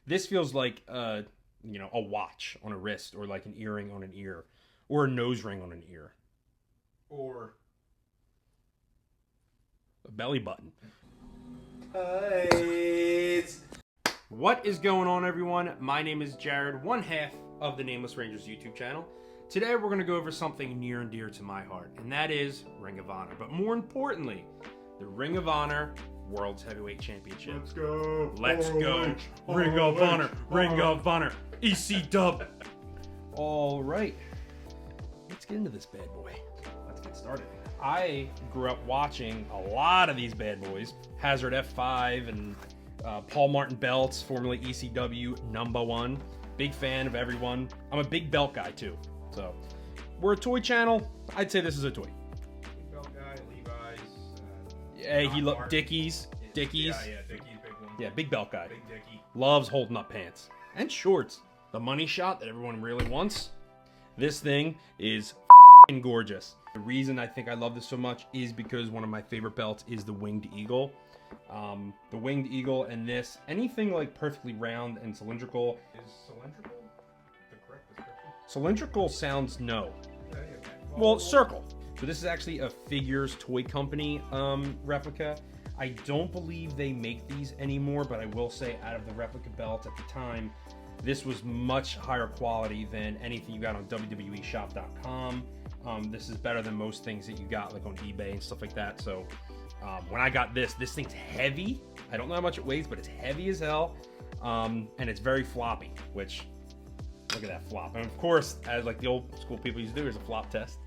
This feels like a watch on a wrist, or like an earring on an ear, or a nose ring on an ear, or a belly button. Eyes. What is going on, everyone? My name is Jared, one half of the Nameless Rangers YouTube channel. Today we're going to go over something near and dear to my heart, and that is Ring of Honor. But more importantly, the Ring of Honor World's Heavyweight Championship. Let's go. Let's go. ROH. Ring of Honor. Ring ROH. of Honor. EC dub. All right. Let's get into this bad boy. Let's get started. I grew up watching a lot of these bad boys. Hazard F5 and Paul Martin belts, formerly ECW #1. Big fan of everyone. I'm a big belt guy too. So we're a toy channel. I'd say this is a toy. Big belt guy, Levi's. Hey, he looked Dickies. Dickies. Yeah, Dickies, big one. Yeah, big belt guy. Big Dickie. Loves holding up pants and shorts. The money shot that everyone really wants. This thing is f***ing gorgeous. The reason I think I love this so much is because one of my favorite belts is the Winged Eagle. The Winged Eagle and this, anything like perfectly round and cylindrical. Is cylindrical the correct description? Cylindrical sounds no. Okay. Well, circle. So this is actually a figures toy company replica. I don't believe they make these anymore, but I will say out of the replica belts at the time, this was much higher quality than anything you got on WWEshop.com. This is better than most things that you got like on eBay and stuff like that. So when I got this thing's heavy. I don't know how much it weighs, but it's heavy as hell. And it's very floppy, which, look at that flop. And of course, as like the old school people used to do, there's a flop test.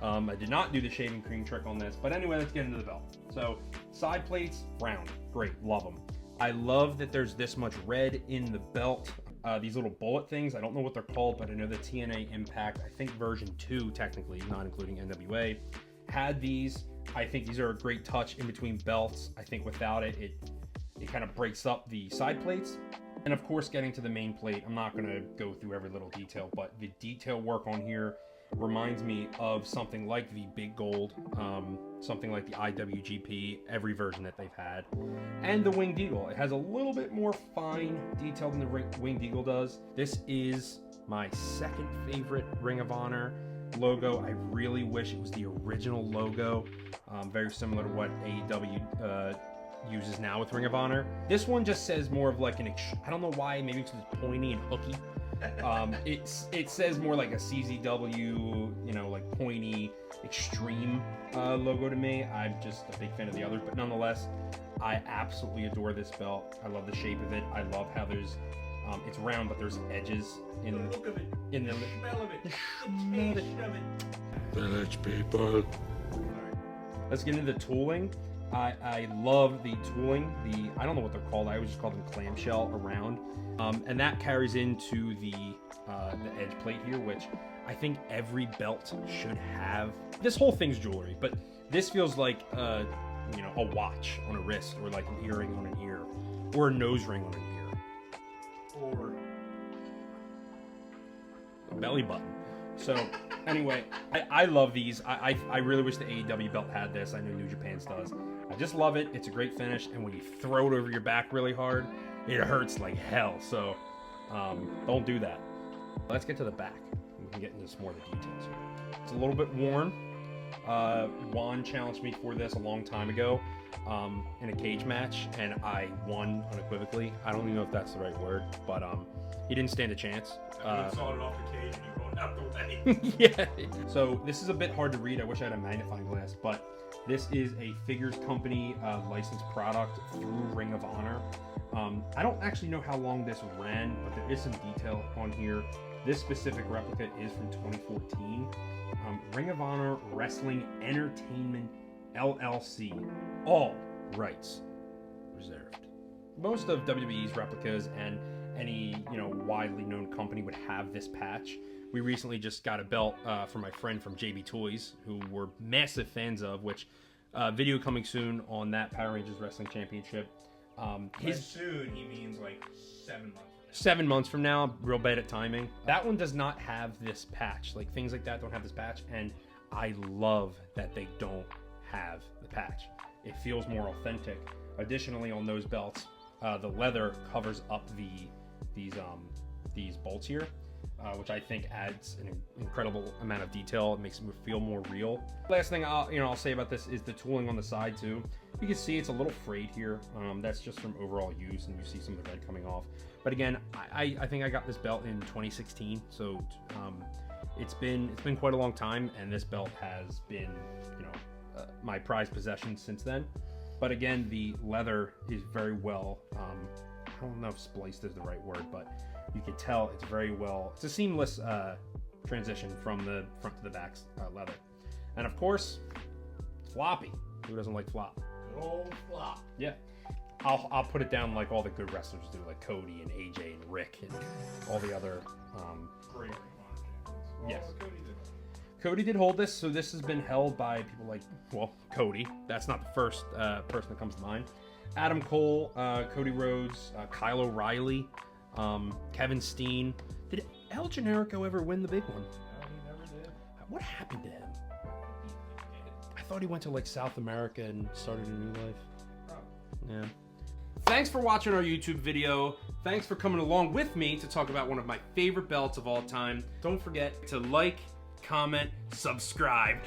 I did not do the shaving cream trick on this, but anyway, let's get into the belt. So side plates, round, great, love them. I love that there's this much red in the belt. These little bullet things, I don't know what they're called, but I know the TNA Impact, I think version 2 technically, not including NWA, had these. I think these are a great touch in between belts. I think without it, it kind of breaks up the side plates. And of course, getting to the main plate, I'm not gonna go through every little detail, but the detail work on here reminds me of something like the Big Gold, something like the IWGP, every version that they've had. And the Winged Eagle. It has a little bit more fine detail than the Winged Eagle does. This is my second favorite Ring of Honor logo. I really wish it was the original logo, very similar to what AEW uses now with Ring of Honor. This one just says more of like I don't know why, maybe because it's pointy and hooky. It says more like a CZW, like pointy extreme logo to me. I'm just a big fan of the others, but nonetheless, I absolutely adore this belt. I love the shape of it. I love how there's it's round, but there's edges in the look of it, in the smell of it, the taste of it. Village people. Let's get into the tooling. I love the tooling. I don't know what they're called. I always just call them clamshell around. And that carries into the edge plate here, which I think every belt should have. This whole thing's jewelry, but this feels like a watch on a wrist, or like an earring on an ear, or a nose ring on an ear, Or a belly button. So anyway, I love these. I really wish the AEW belt had this. I know New Japan's does. I just love it. It's a great finish, and when you throw it over your back really hard, it hurts like hell. So don't do that. Let's get to the back. We can get into some more of the details here. It's a little bit worn. Juan challenged me for this a long time ago in a cage match, and I won unequivocally. I don't even know if that's the right word, but he didn't stand a chance. I sawed it off the cage and you going out the way. Yeah. So this is a bit hard to read. I wish I had a magnifying glass, but this is a figures company licensed product through Ring of Honor. I don't actually know how long this ran, but there is some detail on here. This specific replica is from 2014. Ring of Honor Wrestling Entertainment LLC. All rights reserved. Most of WWE's replicas and any widely known company would have this patch. We recently just got a belt from my friend from JB Toys, who we're massive fans of, which video coming soon on that Power Rangers Wrestling Championship. Soon, he means like 7 months. 7 months from now, real bad at timing. That one does not have this patch. Like things like that don't have this patch, and I love that they don't have the patch. It feels more authentic. Additionally, on those belts, the leather covers up the these bolts here, which I think adds an incredible amount of detail. It makes it feel more real. Last thing I'll say about this is the tooling on the side too. You can see it's a little frayed here. That's just from overall use, and you see some of the red coming off. But again, I think I got this belt in 2016, so it's been quite a long time, and this belt has been, you know, my prized possession since then. But again, the leather is very well, I don't know if spliced is the right word, but you can tell it's very well, it's a seamless transition from the front to the back leather. And of course, floppy. Who doesn't like flop? Good old flop. Yeah. I'll put it down like all the good wrestlers do, like Cody and AJ and Rick and all the other. Great Ring of Honor champions. Yes. Cody did. Cody did hold this, so this has been held by people like, well, Cody. That's not the first person that comes to mind. Adam Cole, Cody Rhodes, Kyle O'Reilly, Kevin Steen. Did El Generico ever win the big one? No, he never did. What happened to him? I thought he went to like South America and started a new life. Probably. Yeah. Thanks for watching our YouTube video. Thanks for coming along with me to talk about one of my favorite belts of all time. Don't forget to like, comment, subscribe.